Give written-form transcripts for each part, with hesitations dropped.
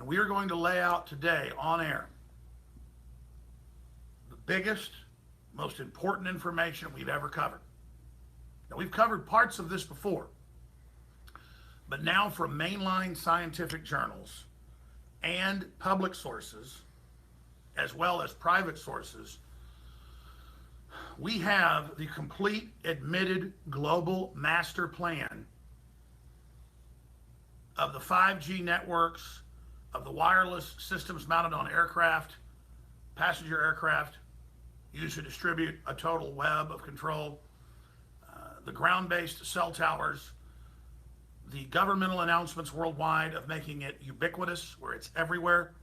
And we are going to lay out today on air the biggest, most important information we've ever covered. Now, we've covered parts of this before, but now from mainline scientific journals and public sources, as well as private sources, we have the complete admitted global master plan of the 5G networks, of the wireless systems mounted on aircraft, passenger aircraft, used to distribute a total web of control, the ground-based cell towers, the governmental announcements worldwide of making it ubiquitous, where it's everywhere,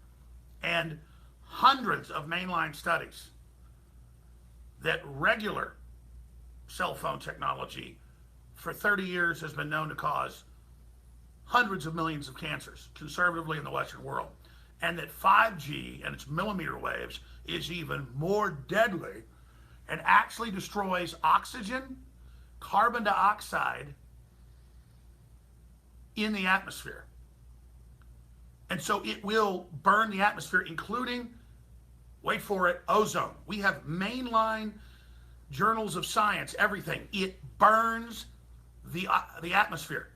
and hundreds of mainline studies that regular cell phone technology for 30 years has been known to cause hundreds of millions of cancers, conservatively in the Western world, and that 5G and its millimeter waves is even more deadly and actually destroys oxygen, carbon dioxide in the atmosphere. And so it will burn the atmosphere, including, wait for it, ozone. We have mainline journals of science, everything. It burns the atmosphere.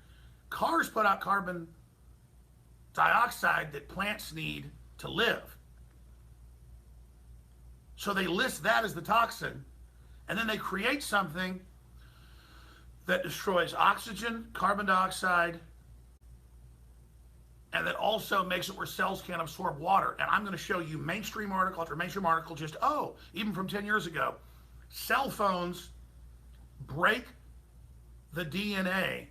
Cars put out carbon dioxide that plants need to live. So they list that as the toxin, and then they create something that destroys oxygen, carbon dioxide, and that also makes it where cells can't absorb water. And I'm going to show you mainstream article after mainstream article, just, even from 10 years ago. Cell phones break the DNA.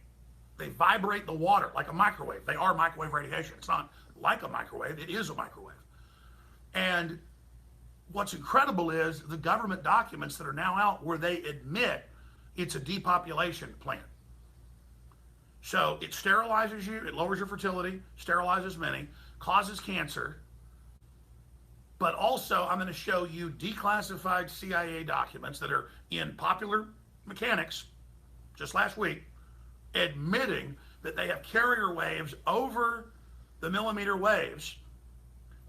They vibrate the water like a microwave. They are microwave radiation. It's not like a microwave. It is a microwave. And what's incredible is the government documents that are now out where they admit it's a depopulation plan. So it sterilizes you, it lowers your fertility, sterilizes many, causes cancer. But also, I'm going to show you declassified CIA documents that are in Popular Mechanics, just last week, admitting that they have carrier waves over the millimeter waves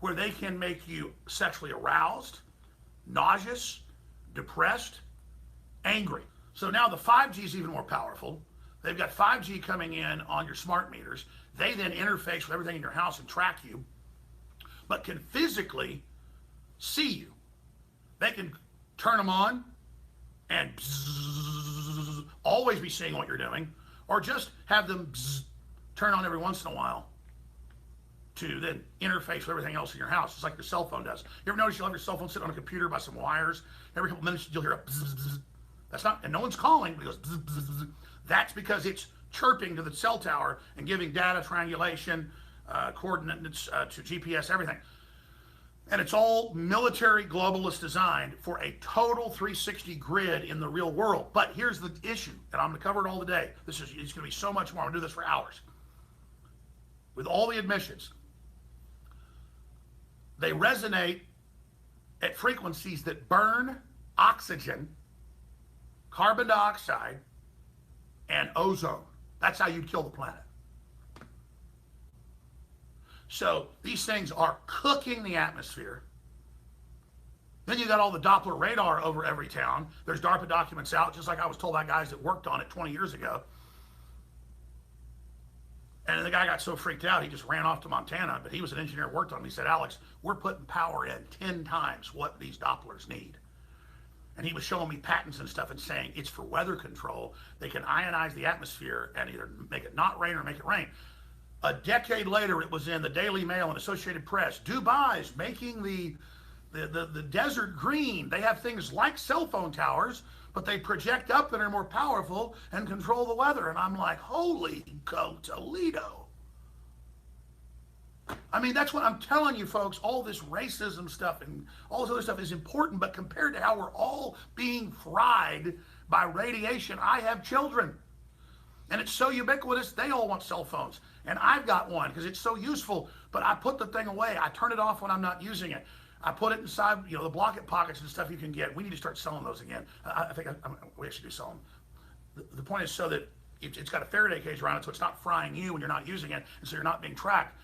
where they can make you sexually aroused, nauseous, depressed, angry. So now the 5G is even more powerful. They've got 5G coming in on your smart meters. They then interface with everything in your house and track you, but can physically see you. They can turn them on and bzzz, always be seeing what you're doing, or just have them bzzz, turn on every once in a while to then interface with everything else in your house. It's like your cell phone does. You ever notice you'll have your cell phone sitting on a computer by some wires? Every couple minutes you'll hear a bzzz, bzzz. That's not, and no one's calling, but it goes bzzz, bzzz, bzzz. That's because it's chirping to the cell tower and giving data triangulation, coordinates to GPS, everything. And it's all military globalist designed for a total 360 grid in the real world. But here's the issue, and I'm going to cover it all today. It's going to be so much more. I'm going to do this for hours. With all the admissions, they resonate at frequencies that burn oxygen, carbon dioxide, and ozone. That's how you'd kill the planet. So these things are cooking the atmosphere. Then you got all the Doppler radar over every town. There's DARPA documents out, just like I was told by guys that worked on it 20 years ago. And the guy got so freaked out, he just ran off to Montana, but he was an engineer, worked on it. He said, Alex, we're putting power in 10 times what these Dopplers need. And he was showing me patents and stuff and saying it's for weather control. They can ionize the atmosphere and either make it not rain or make it rain. A decade later, it was in the Daily Mail and Associated Press. Dubai's making the desert green. They have things like cell phone towers, but they project up and are more powerful and control the weather. And I'm like, holy Toledo. I mean, that's what I'm telling you, folks. All this racism stuff and all this other stuff is important, but compared to how we're all being fried by radiation, I have children. And it's so ubiquitous, they all want cell phones. And I've got one because it's so useful, but I put the thing away. I turn it off when I'm not using it. I put it inside, the block it pockets and stuff you can get. We need to start selling those again. I think we actually do sell them. The point is so that it's got a Faraday cage around it, so it's not frying you when you're not using it, and so you're not being tracked.